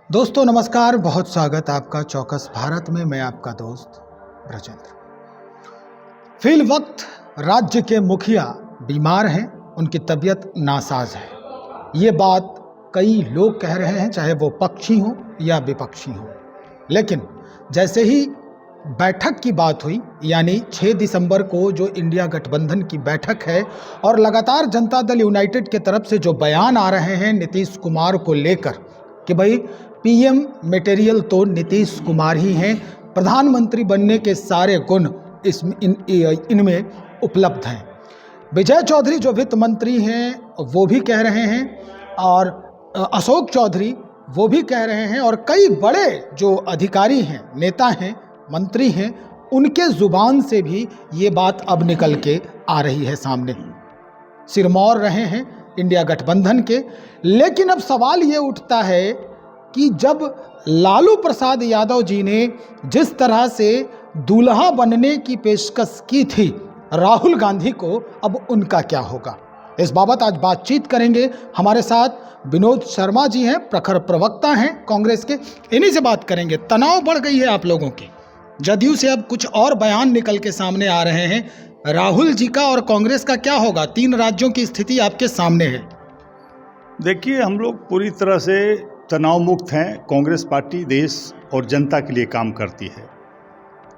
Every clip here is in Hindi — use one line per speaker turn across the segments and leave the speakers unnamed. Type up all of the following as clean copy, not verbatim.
दोस्तों नमस्कार, बहुत स्वागत आपका चौकस भारत में। मैं आपका दोस्त ब्रजेंद्र। फिल वक्त राज्य के मुखिया बीमार हैं, उनकी तबीयत नासाज है। ये बात कई लोग कह रहे हैं, चाहे वो पक्षी हो या विपक्षी हो। लेकिन जैसे ही बैठक की बात हुई, यानी 6 दिसंबर को जो इंडिया गठबंधन की बैठक है और लगातार जनता दल यूनाइटेड के तरफ से जो बयान आ रहे हैं नीतीश कुमार को लेकर कि भाई पीएम मटेरियल तो नीतीश कुमार ही हैं, प्रधानमंत्री बनने के सारे गुण इनमें उपलब्ध हैं। विजय चौधरी जो वित्त मंत्री हैं वो भी कह रहे हैं, और अशोक चौधरी वो भी कह रहे हैं, और कई बड़े जो अधिकारी हैं, नेता हैं, मंत्री हैं, उनके ज़ुबान से भी ये बात अब निकल के आ रही है सामने। सिरमौर रहे हैं इंडिया गठबंधन के। लेकिन अब सवाल ये उठता है कि जब लालू प्रसाद यादव जी ने जिस तरह से दूल्हा बनने की पेशकश की थी राहुल गांधी को, अब उनका क्या होगा, इस बाबत आज बातचीत करेंगे। हमारे साथ विनोद शर्मा जी हैं, प्रखर प्रवक्ता हैं कांग्रेस के, इन्हीं से बात करेंगे। तनाव बढ़ गई है आप लोगों की, जदयू से अब कुछ और बयान निकल के सामने आ रहे हैं। राहुल जी का और कांग्रेस का क्या होगा? 3 राज्यों की स्थिति आपके सामने है।
देखिए, हम लोग पूरी तरह से तनाव मुक्त हैं। कांग्रेस पार्टी देश और जनता के लिए काम करती है।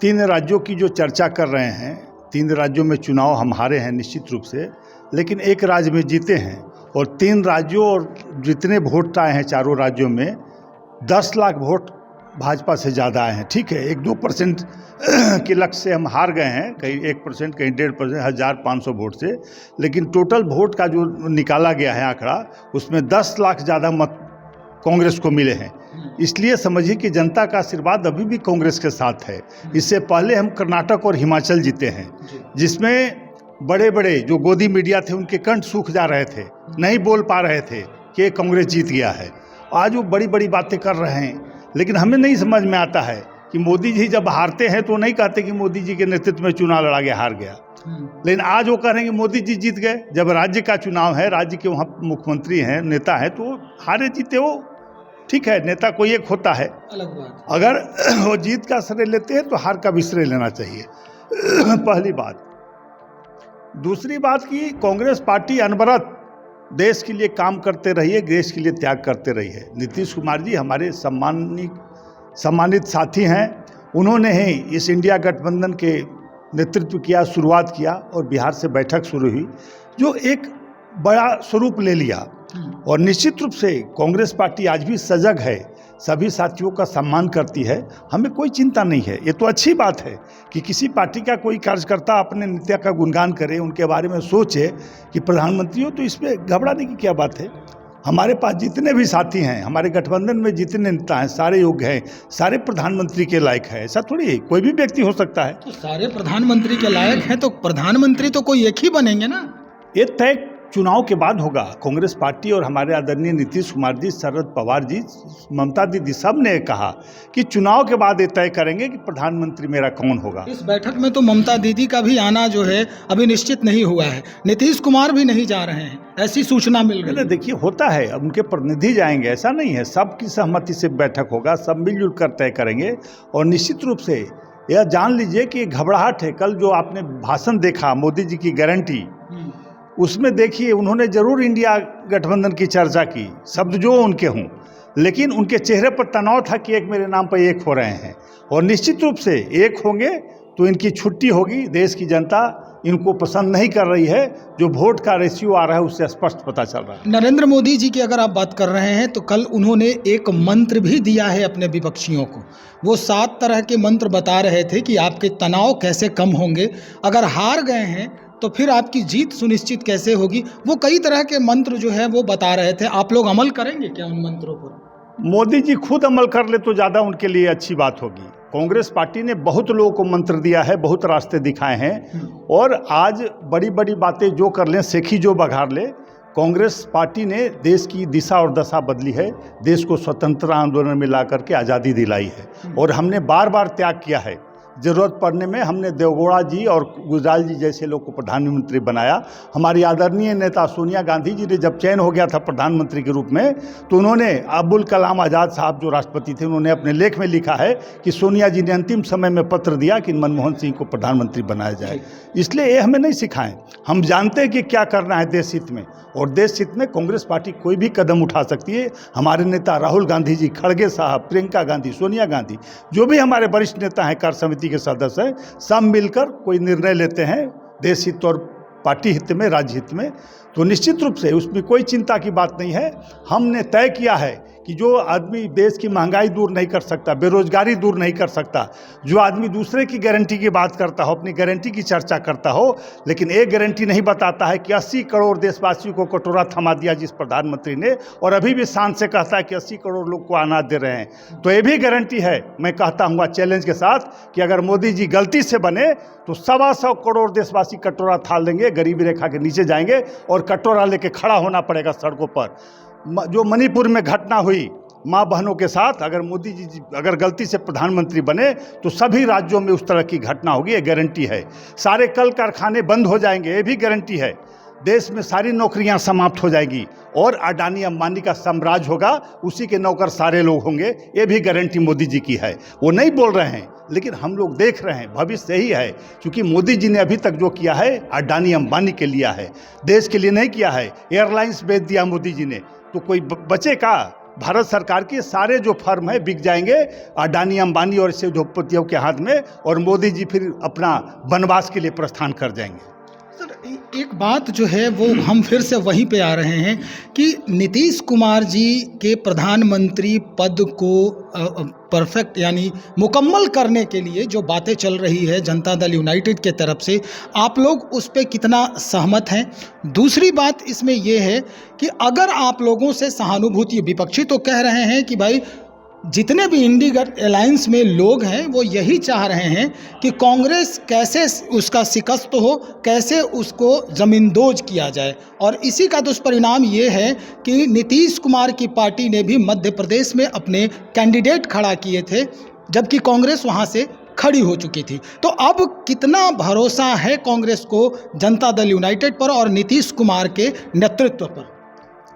3 राज्यों की जो चर्चा कर रहे हैं, 3 राज्यों में चुनाव हम हारे हैं निश्चित रूप से, लेकिन एक राज्य में जीते हैं। और 3 राज्यों और जितने वोट आए हैं चारों राज्यों में 10 लाख वोट भाजपा से ज़्यादा आए हैं। ठीक है, 1-2% के लक्ष्य से हम हार गए हैं, कहीं 1%, कहीं 1.5%, 1500 वोट से। लेकिन टोटल वोट का जो निकाला गया है आंकड़ा, उसमें 10 लाख ज़्यादा मत कांग्रेस को मिले हैं। इसलिए समझिए कि जनता का आशीर्वाद अभी भी कांग्रेस के साथ है। इससे पहले हम कर्नाटक और हिमाचल जीते हैं, जिसमें बड़े बड़े जो गोदी मीडिया थे उनके कंठ सूख जा रहे थे, नहीं बोल पा रहे थे कि कांग्रेस जीत गया है। आज वो बड़ी बड़ी बातें कर रहे हैं, लेकिन हमें नहीं समझ में आता है कि मोदी जी जब हारते हैं तो नहीं कहते कि मोदी जी के नेतृत्व में चुनाव लड़ा गया, हार गया। लेकिन आज वो कह रहे हैं कि मोदी जी जीत गए। जब राज्य का चुनाव है, राज्य के वहाँ मुख्यमंत्री हैं, नेता हैं, तो हारे जीते वो ठीक है, नेता कोई एक होता है,
अलग बात।
अगर वो जीत का श्रेय लेते हैं तो हार का भी श्रेय लेना चाहिए। पहली बात। दूसरी बात कि कांग्रेस पार्टी अनवरत देश के लिए काम करते रही है, देश के लिए त्याग करते रही है। नीतीश कुमार जी हमारे सम्मानित साथी हैं। उन्होंने ही इस इंडिया गठबंधन के नेतृत्व किया, शुरुआत किया, और बिहार से बैठक शुरू हुई जो एक बड़ा स्वरूप ले लिया। और निश्चित रूप से कांग्रेस पार्टी आज भी सजग है, सभी साथियों का सम्मान करती है। हमें कोई चिंता नहीं है। ये तो अच्छी बात है कि किसी पार्टी का कोई कार्यकर्ता अपने नेता का गुणगान करे, उनके बारे में सोचे कि प्रधानमंत्री हो, तो इसमें घबराने की क्या बात है। हमारे पास जितने भी साथी हैं, हमारे गठबंधन में जितने नेता हैं, सारे योग्य हैं, सारे प्रधानमंत्री के लायक है। ऐसा थोड़ी है, कोई भी व्यक्ति हो सकता है।
तो सारे प्रधानमंत्री के लायक हैं तो प्रधानमंत्री तो कोई एक ही बनेंगे ना।
ये तय चुनाव के बाद होगा। कांग्रेस पार्टी और हमारे आदरणीय नीतीश कुमार जी, शरद पवार जी, ममता दीदी सब ने कहा कि चुनाव के बाद ये तय करेंगे कि प्रधानमंत्री मेरा कौन होगा।
इस बैठक में तो ममता दीदी का भी आना जो है अभी निश्चित नहीं हुआ है, नीतीश कुमार भी नहीं जा रहे हैं, ऐसी सूचना मिल गई।
देखिए, होता है, अब उनके प्रतिनिधि जाएंगे, ऐसा नहीं है। सबकी सहमति से बैठक होगा, सब मिलजुल कर तय करेंगे। और निश्चित रूप से यह जान लीजिए कि घबराहट है। कल जो आपने भाषण देखा मोदी जी की गारंटी, उसमें देखिए उन्होंने जरूर इंडिया गठबंधन की चर्चा की, शब्द जो उनके हों, लेकिन उनके चेहरे पर तनाव था कि एक मेरे नाम पर एक हो रहे हैं। और निश्चित रूप से एक होंगे तो इनकी छुट्टी होगी। देश की जनता इनको पसंद नहीं कर रही है। जो वोट का रेशियो आ रहा है उससे स्पष्ट पता चल रहा है।
नरेंद्र मोदी जी की अगर आप बात कर रहे हैं तो कल उन्होंने एक मंत्र भी दिया है अपने विपक्षियों को। वो 7 तरह के मंत्र बता रहे थे कि आपके तनाव कैसे कम होंगे, अगर हार गए हैं तो फिर आपकी जीत सुनिश्चित कैसे होगी। वो कई तरह के मंत्र जो है वो बता रहे थे। आप लोग अमल करेंगे क्या उन मंत्रों पर?
मोदी जी खुद अमल कर ले तो ज़्यादा उनके लिए अच्छी बात होगी। कांग्रेस पार्टी ने बहुत लोगों को मंत्र दिया है, बहुत रास्ते दिखाए हैं, और आज बड़ी बड़ी बातें जो कर लें, सेखी जो बघार ले, कांग्रेस पार्टी ने देश की दिशा और दशा बदली है। देश को स्वतंत्रता आंदोलन में ला करके आज़ादी दिलाई है। और हमने बार बार त्याग किया है। ज़रूरत पड़ने में हमने देवगौड़ा जी और गुजराल जी जैसे लोग को प्रधानमंत्री बनाया। हमारी आदरणीय नेता सोनिया गांधी जी ने जब चयन हो गया था प्रधानमंत्री के रूप में, तो उन्होंने अबुल कलाम आज़ाद साहब जो राष्ट्रपति थे, उन्होंने अपने लेख में लिखा है कि सोनिया जी ने अंतिम समय में पत्र दिया कि मनमोहन सिंह को प्रधानमंत्री बनाया जाए। इसलिए ये हमें नहीं सिखाएं, हम जानते हैं कि क्या करना है देश हित में, और देश हित में कांग्रेस पार्टी कोई भी कदम उठा सकती है। हमारे नेता राहुल गांधी जी, खड़गे साहब, प्रियंका गांधी, सोनिया गांधी, जो भी हमारे वरिष्ठ नेता हैं, कार्य समिति के सदस्य हैं, सब मिलकर कोई निर्णय लेते हैं देश हित और पार्टी हित में, राज्य हित में, तो निश्चित रूप से उसमें कोई चिंता की बात नहीं है। हमने तय किया है कि जो आदमी देश की महंगाई दूर नहीं कर सकता, बेरोजगारी दूर नहीं कर सकता, जो आदमी दूसरे की गारंटी की बात करता हो, अपनी गारंटी की चर्चा करता हो, लेकिन एक गारंटी नहीं बताता है कि 80 करोड़ देशवासियों को कटोरा थमा दिया जिस प्रधानमंत्री ने, और अभी भी शान से कहता है कि 80 करोड़ लोग को अनाज दे रहे हैं, तो ये भी गारंटी है। मैं कहता हूँ चैलेंज के साथ कि अगर मोदी जी गलती से बने तो 125 करोड़ देशवासी कटोरा थाल देंगे, गरीबी रेखा के नीचे जाएंगे और कटोरा लेके खड़ा होना पड़ेगा सड़कों पर। जो मणिपुर में घटना हुई माँ बहनों के साथ, अगर मोदी जी अगर गलती से प्रधानमंत्री बने तो सभी राज्यों में उस तरह की घटना होगी, ये गारंटी है। सारे कल कारखाने बंद हो जाएंगे, ये भी गारंटी है। देश में सारी नौकरियां समाप्त हो जाएगी और अडानी अंबानी का साम्राज्य होगा, उसी के नौकर सारे लोग होंगे, ये भी गारंटी मोदी जी की है। वो नहीं बोल रहे हैं, लेकिन हम लोग देख रहे हैं, भविष्य यही है। क्योंकि मोदी जी ने अभी तक जो किया है अडानी अंबानी के लिया है, देश के लिए नहीं किया है। एयरलाइंस बेच दिया मोदी जी ने, तो कोई बचेगा? भारत सरकार के सारे जो फर्म है बिक जाएंगे अडानी अंबानी और इससे उद्योगपतियों के हाथ में, और मोदी जी फिर अपना वनवास के लिए प्रस्थान कर जाएंगे।
सर, एक बात जो है वो हम फिर से वहीं पे आ रहे हैं कि नीतीश कुमार जी के प्रधानमंत्री पद को परफेक्ट यानी मुकम्मल करने के लिए जो बातें चल रही है जनता दल यूनाइटेड के तरफ से, आप लोग उस पे कितना सहमत हैं? दूसरी बात इसमें यह है कि अगर आप लोगों से सहानुभूति, विपक्षी तो कह रहे हैं कि भाई जितने भी इंडिया अलायंस में लोग हैं वो यही चाह रहे हैं कि कांग्रेस कैसे उसका शिकस्त हो, कैसे उसको ज़मींदोज किया जाए, और इसी का दुष्परिणाम ये है कि नीतीश कुमार की पार्टी ने भी मध्य प्रदेश में अपने कैंडिडेट खड़ा किए थे, जबकि कांग्रेस वहाँ से खड़ी हो चुकी थी। तो अब कितना भरोसा है कांग्रेस को जनता दल यूनाइटेड पर और नीतीश कुमार के नेतृत्व पर?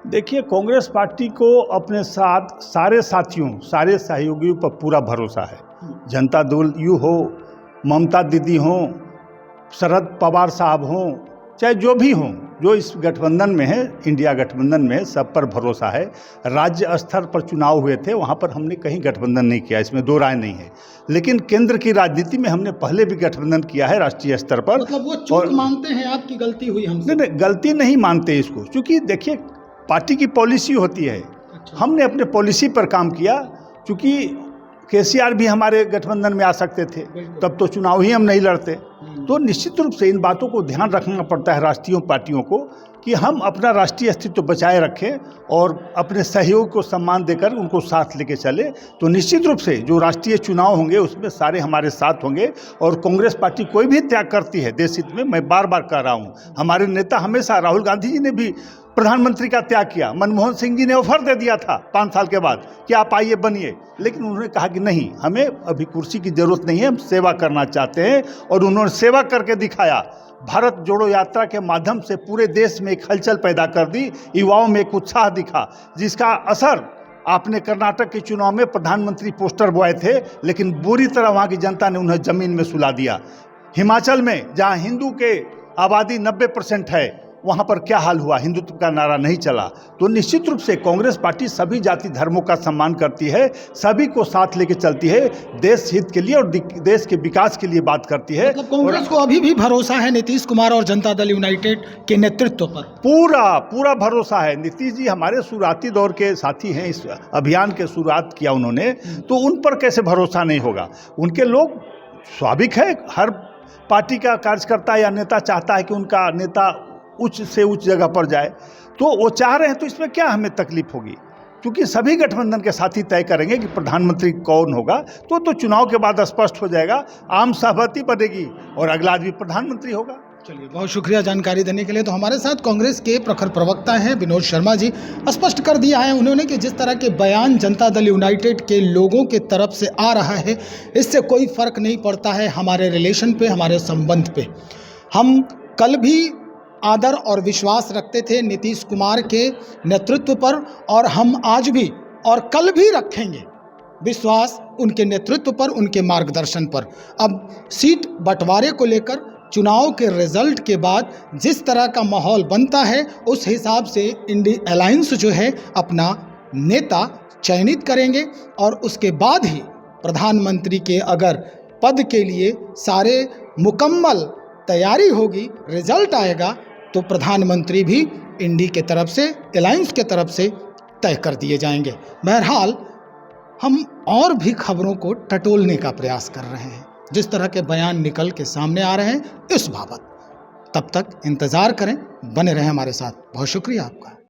देखिए, कांग्रेस पार्टी को अपने साथ सारे साथियों, सारे सहयोगियों पर पूरा भरोसा है। जनता दल यू हो, ममता दीदी हों, शरद पवार साहब हों, चाहे जो भी हों, जो इस गठबंधन में है, इंडिया गठबंधन में, सब पर भरोसा है। राज्य स्तर पर चुनाव हुए थे, वहाँ पर हमने कहीं गठबंधन नहीं किया, इसमें दो राय नहीं है। लेकिन केंद्र की राजनीति में हमने पहले भी गठबंधन किया है राष्ट्रीय स्तर पर।
मतलब वो चूक मानते हैं आपकी गलती हुई हमसे?
नहीं, गलती नहीं मानते इसको, क्योंकि देखिए पार्टी की पॉलिसी होती है।
अच्छा।
हमने अपने पॉलिसी पर काम किया, क्योंकि केसीआर भी हमारे गठबंधन में आ सकते थे, तब तो चुनाव ही हम नहीं लड़ते। तो निश्चित रूप से इन बातों को ध्यान रखना पड़ता है राष्ट्रीय पार्टियों को कि हम अपना राष्ट्रीय अस्तित्व बचाए रखें और अपने सहयोग को सम्मान देकर उनको साथ लेके चले। तो निश्चित रूप से जो राष्ट्रीय चुनाव होंगे उसमें सारे हमारे साथ होंगे, और कांग्रेस पार्टी कोई भी त्याग करती है देश हित में, मैं बार बार कह रहा हूँ। हमारे नेता हमेशा, राहुल गांधी जी ने भी प्रधानमंत्री का त्याग किया, मनमोहन सिंह जी ने ऑफर दे दिया था 5 साल के बाद कि आप आइए बनिए, लेकिन उन्होंने कहा कि नहीं, हमें अभी कुर्सी की जरूरत नहीं है, हम सेवा करना चाहते हैं, और उन्होंने सेवा करके दिखाया। भारत जोड़ो यात्रा के माध्यम से पूरे देश में एक हलचल पैदा कर दी, युवाओं में एक उत्साह दिखा, जिसका असर आपने कर्नाटक के चुनाव में प्रधानमंत्री पोस्टर बॉय थे, लेकिन बुरी तरह वहाँ की जनता ने उन्हें जमीन में सुला दिया। हिमाचल में जहाँ हिंदू के आबादी 90% है, वहाँ पर क्या हाल हुआ, हिंदुत्व का नारा नहीं चला। तो निश्चित रूप से कांग्रेस पार्टी सभी जाति धर्मों का सम्मान करती है, सभी को साथ लेके चलती है, देश हित के लिए और देश के विकास के लिए बात करती है।
मतलब कांग्रेस को अभी भी भरोसा है नीतीश कुमार और जनता दल यूनाइटेड के नेतृत्व पर?
पूरा भरोसा है। नीतीश जी हमारे शुरुआती दौर के साथी हैं, इस अभियान के शुरुआत किया उन्होंने, तो उन पर कैसे भरोसा नहीं होगा? उनके लोग, स्वाभाविक है, हर पार्टी का कार्यकर्ता या नेता चाहता है कि उनका नेता उच्च से उच्च जगह पर जाए, तो वो चाह रहे हैं, तो इसमें क्या हमें तकलीफ होगी? क्योंकि सभी गठबंधन के साथी तय करेंगे कि प्रधानमंत्री कौन होगा, तो चुनाव के बाद स्पष्ट हो जाएगा, आम सहमति बनेगी और अगला आदमी प्रधानमंत्री होगा।
चलिए, बहुत शुक्रिया जानकारी देने के लिए। तो हमारे साथ कांग्रेस के प्रखर प्रवक्ता हैं विनोद शर्मा जी। स्पष्ट कर दिया है उन्होंने कि जिस तरह के बयान जनता दल यूनाइटेड के लोगों के तरफ से आ रहा है, इससे कोई फर्क नहीं पड़ता है हमारे रिलेशन पे, हमारे संबंध पे। हम कल भी आदर और विश्वास रखते थे नीतीश कुमार के नेतृत्व पर, और हम आज भी और कल भी रखेंगे विश्वास उनके नेतृत्व पर, उनके मार्गदर्शन पर। अब सीट बंटवारे को लेकर चुनाव के रिजल्ट के बाद जिस तरह का माहौल बनता है, उस हिसाब से इंडी अलायंस जो है अपना नेता चयनित करेंगे, और उसके बाद ही प्रधानमंत्री के अगर पद के लिए सारे मुकम्मल तैयारी होगी, रिजल्ट आएगा, तो प्रधानमंत्री भी इंडी के तरफ से, अलायंस के तरफ से तय कर दिए जाएंगे। बहरहाल हम और भी खबरों को टटोलने का प्रयास कर रहे हैं, जिस तरह के बयान निकल के सामने आ रहे हैं इस बाबत। तब तक इंतज़ार करें, बने रहें हमारे साथ। बहुत शुक्रिया आपका।